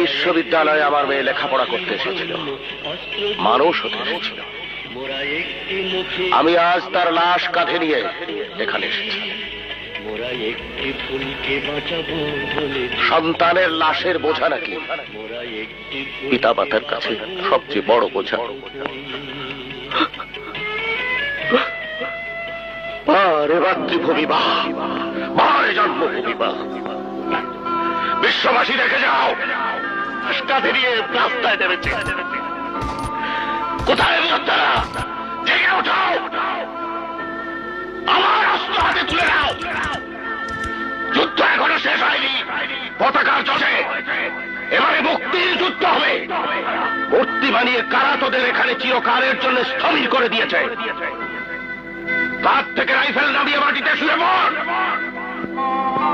বিশ্ববিদ্যালয়ে আমার মেয়ে লেখাপড়া করতে এসেছিল, মানুষ হতে এসেছিল। আমি আজ তার লাশ কাঁধে নিয়ে এখানে এসেছি। সন্তানের লাশের বোঝা নাকি পিতা মাতার কাছে সবচেয়ে বড় বোঝা। মারে মাতৃভূমি বা মারে জন্মভূমি বা, বিশ্ববাসী দেখে যাও, কাঁধে নিয়ে রাস্তায় নেমেছে। কোথায় তারা? জেগে ওঠাও, আমার অস্ত্র হাতে তুলে নাও। যুদ্ধ এখনো শেষ হয়নি, পতাকার চষে এবারে মুক্তির যুদ্ধ হবে। মূর্তি বানিয়ে কারা তোদের এখানে চিরকালের জন্য স্থবির করে দিয়েছে। তার থেকে রাইফেল নামিয়ে মাটিতে শুয়ে পড়।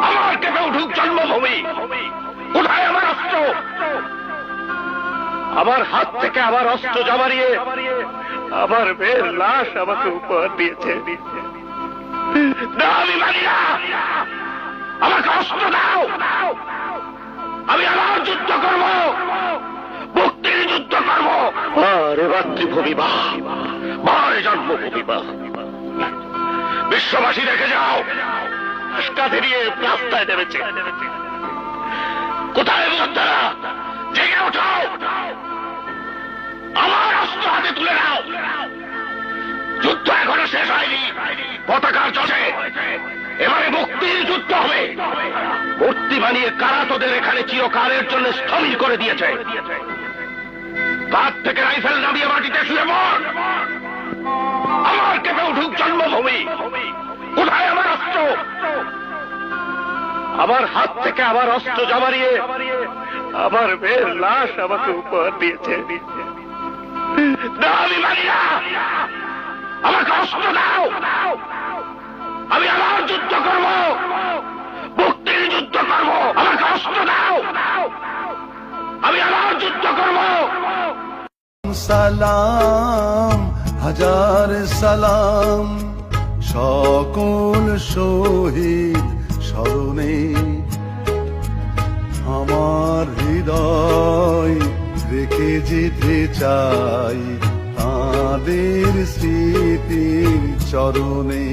আমার কেঁপে উঠুক জন্মভূমি। কোথায় আমার অস্ত্র? আমার হাত থেকে আমার অস্ত্র জামারিয়ে আমার মেয়ের লাশ আমাকে উপহার দিয়েছে। আমি মানি না, আমাকে অস্ত্র দাও। আমি আমার যুদ্ধ করব, মুক্তির যুদ্ধ করব। মারে মাতৃভূমি বা মারে জন্মভূমি বা, বিশ্ববাসী দেখে যাও, কাঁধে নিয়ে রাস্তায় নেমেছে। কোথায় তারা? জেগে ওঠাও, আমার অস্ত্র হাতে তুলে নাও। যুদ্ধ এখনো শেষ হয়নি, পতাকার চষে এবারে মুক্তির যুদ্ধ হবে। মূর্তি বানিয়ে কারা তোদের এখানে চিরকালের জন্য স্থবির করে দিয়েছে। তার থেকে রাইফেল নামিয়ে মাটিতে শুয়ে পড়। আমার কেঁপে উঠুক জন্মভূমি। কোথায় আমার অস্ত্র? আমার হাত থেকে আমার অস্ত্র জামারিয়ে আমার মেয়ের লাশ আমাকে উপহার দিয়েছে। আমি মানি না, আমাকে অস্ত্র দাও। আমি আমার যুদ্ধ করব, মুক্তির যুদ্ধ করব। আমাকে অস্ত্র দাও, আমি আমার যুদ্ধ করব। সালাম, হাজার সালাম সকল শহীদ স্মরণে। আমার হৃদয় রেখে যেতে চাই তাদের স্মৃতির চরণে।